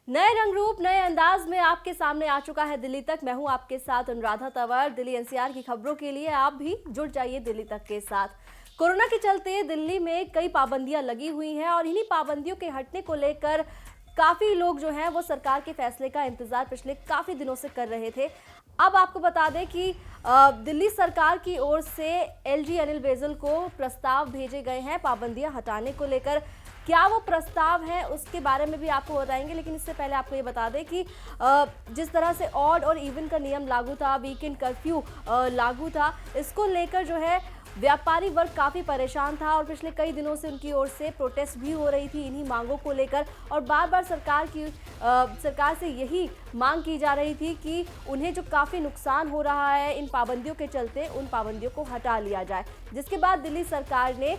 नए रंग रूप नए अंदाज में आपके सामने आ चुका है दिल्ली तक। मैं हूं आपके साथ अनुराधा तंवर। दिल्ली एनसीआर की खबरों के लिए आप भी जुड़ जाइए दिल्ली तक के साथ। कोरोना के चलते दिल्ली में कई पाबंदियां लगी हुई हैं और इन्हीं पाबंदियों के हटने को लेकर काफी लोग जो हैं वो सरकार के फैसले का इंतजार पिछले काफी दिनों से कर रहे थे। अब आपको बता दें कि दिल्ली सरकार की ओर से एलजी अनिल बैजल को प्रस्ताव भेजे गए हैं पाबंदियां हटाने को लेकर। क्या वो प्रस्ताव है उसके बारे में भी आपको बताएंगे, लेकिन इससे पहले आपको ये बता दें कि जिस तरह से ऑड और इवन का नियम लागू था, वीकेंड कर्फ्यू लागू था, इसको लेकर जो है व्यापारी वर्ग काफ़ी परेशान था और पिछले कई दिनों से उनकी ओर से प्रोटेस्ट भी हो रही थी इन्हीं मांगों को लेकर। और बार बार सरकार से यही मांग की जा रही थी कि उन्हें जो काफ़ी नुकसान हो रहा है इन पाबंदियों के चलते, उन पाबंदियों को हटा लिया जाए। जिसके बाद दिल्ली सरकार ने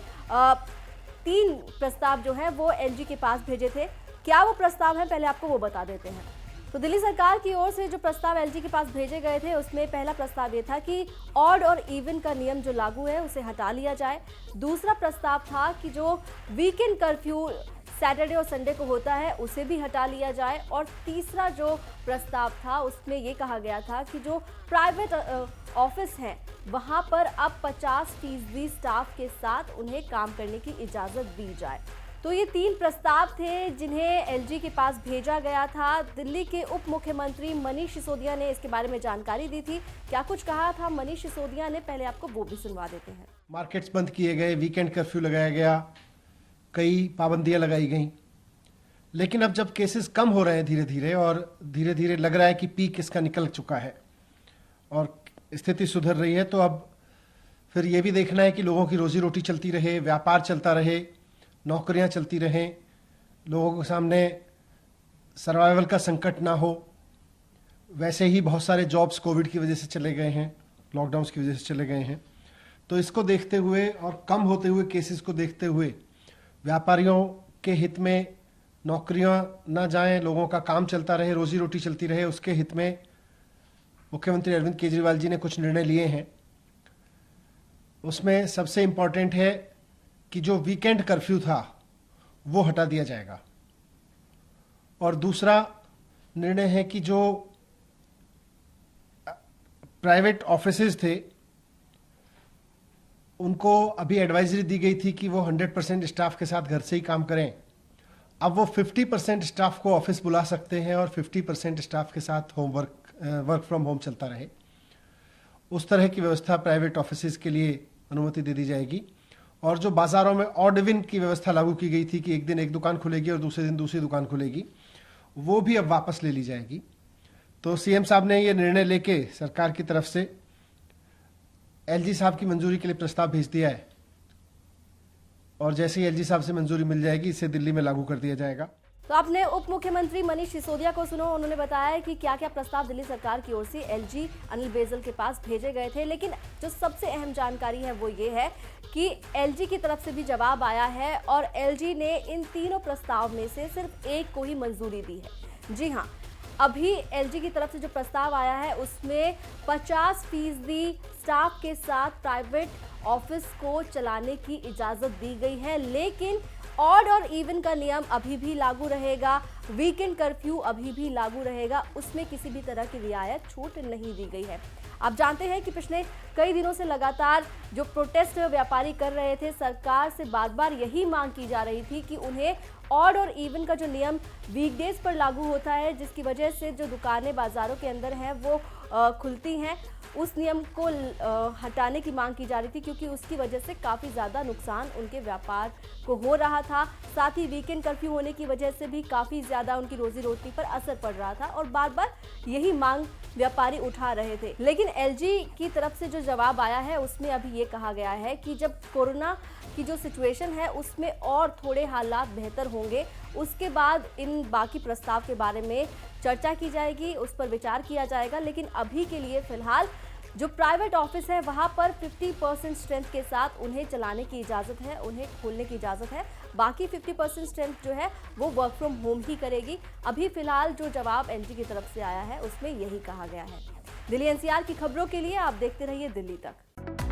3 प्रस्ताव जो है वो एलजी के पास भेजे थे। क्या वो प्रस्ताव है, पहले आपको वो बता देते हैं। तो दिल्ली सरकार की ओर से जो प्रस्ताव एलजी के पास भेजे गए थे उसमें पहला प्रस्ताव ये था कि ऑड और इवन का नियम जो लागू है उसे हटा लिया जाए। दूसरा प्रस्ताव था कि जो वीकेंड कर्फ्यू सैटरडे और संडे को होता है उसे भी हटा लिया जाए। और तीसरा जो प्रस्ताव था उसमें ये कहा गया था कि जो प्राइवेट ऑफिस हैं वहां पर अब 50% स्टाफ के साथ उन्हें काम करने की इजाज़त दी जाए। तो ये 3 प्रस्ताव थे जिन्हें एलजी के पास भेजा गया था। दिल्ली के उप मुख्यमंत्री मनीष सिसोदिया ने इसके बारे में जानकारी दी थी। क्या कुछ कहा था मनीष सिसोदिया ने, पहले आपको वो भी सुनवा देते हैं। मार्केट्स बंद किए गए, वीकेंड कर्फ्यू लगाया गया, कई पाबंदियां लगाई गई, लेकिन अब जब केसेस कम हो रहे हैं धीरे धीरे और धीरे धीरे लग रहा है कि पीक इसका निकल चुका है और स्थिति सुधर रही है, तो अब फिर ये भी देखना है कि लोगों की रोजी रोटी चलती रहे, व्यापार चलता रहे, नौकरियां चलती रहें, लोगों के सामने सर्वाइवल का संकट ना हो। वैसे ही बहुत सारे जॉब्स कोविड की वजह से चले गए हैं, लॉकडाउन की वजह से चले गए हैं। तो इसको देखते हुए और कम होते हुए केसेस को देखते हुए व्यापारियों के हित में नौकरियां ना जाएं, लोगों का काम चलता रहे, रोजी रोटी चलती रहे, उसके हित में मुख्यमंत्री अरविंद केजरीवाल जी ने कुछ निर्णय लिए हैं। उसमें सबसे इम्पॉर्टेंट है कि जो वीकेंड कर्फ्यू था वो हटा दिया जाएगा। और दूसरा निर्णय है कि जो प्राइवेट ऑफिसेज थे उनको अभी एडवाइजरी दी गई थी कि वो 100% स्टाफ के साथ घर से ही काम करें। अब वो 50% स्टाफ को ऑफिस बुला सकते हैं और 50% स्टाफ के साथ वर्क फ्रॉम होम चलता रहे। उस तरह की व्यवस्था प्राइवेट ऑफिसेज के लिए अनुमति दे दी जाएगी। और जो बाजारों में ऑड इवन की व्यवस्था लागू की गई थी कि एक दिन एक दुकान खुलेगी और दूसरे दिन दूसरी दुकान खुलेगी, वो भी अब वापस ले ली जाएगी। तो सीएम साहब ने ये निर्णय लेके सरकार की तरफ से एलजी साहब की मंजूरी के लिए प्रस्ताव भेज दिया है और जैसे ही एलजी साहब से मंजूरी मिल जाएगी इसे दिल्ली में लागू कर दिया जाएगा। तो आपने उप मुख्यमंत्री मनीष सिसोदिया को सुनो, उन्होंने बताया कि क्या क्या प्रस्ताव दिल्ली सरकार की ओर से एलजी अनिल बैजल के पास भेजे गए थे। लेकिन जो सबसे अहम जानकारी है वो ये है कि एलजी की तरफ से भी जवाब आया है और एलजी ने इन तीनों प्रस्ताव में से सिर्फ एक को ही मंजूरी दी है। जी हाँ, अभी एलजी की तरफ से जो प्रस्ताव आया है उसमें 50% स्टाफ के साथ प्राइवेट ऑफिस को चलाने की इजाज़त दी गई है, लेकिन ऑड और इवन का नियम अभी भी लागू रहेगा, वीकेंड कर्फ्यू अभी भी लागू रहेगा, उसमें किसी भी तरह की रियायत छूट नहीं दी गई है। आप जानते हैं कि पिछले कई दिनों से लगातार जो प्रोटेस्ट व्यापारी कर रहे थे, सरकार से बार बार यही मांग की जा रही थी कि उन्हें ऑड और इवन का जो नियम वीकडेज पर लागू होता है, जिसकी वजह से जो दुकानें बाजारों के अंदर हैं वो खुलती हैं, उस नियम को हटाने की मांग की जा रही थी, क्योंकि उसकी वजह से काफ़ी ज़्यादा नुकसान उनके व्यापार को हो रहा था। साथ ही वीकेंड कर्फ्यू होने की वजह से भी काफ़ी ज़्यादा उनकी रोजी रोटी पर असर पड़ रहा था और बार बार यही मांग व्यापारी उठा रहे थे। लेकिन एलजी की तरफ से जो जवाब आया है उसमें अभी ये कहा गया है कि जब कोरोना की जो सिचुएशन है उसमें और थोड़े हालात बेहतर होंगे, उसके बाद इन बाकी प्रस्ताव के बारे में चर्चा की जाएगी, उस पर विचार किया जाएगा। लेकिन अभी के लिए फिलहाल जो प्राइवेट ऑफिस है वहां पर 50% स्ट्रेंथ के साथ उन्हें चलाने की इजाज़त है, उन्हें खोलने की इजाज़त है। बाकी 50% स्ट्रेंथ जो है वो वर्क फ्रॉम होम ही करेगी। अभी फिलहाल जो जवाब एलजी की तरफ से आया है उसमें यही कहा गया है। दिल्ली एनसीआर की खबरों के लिए आप देखते रहिए दिल्ली तक।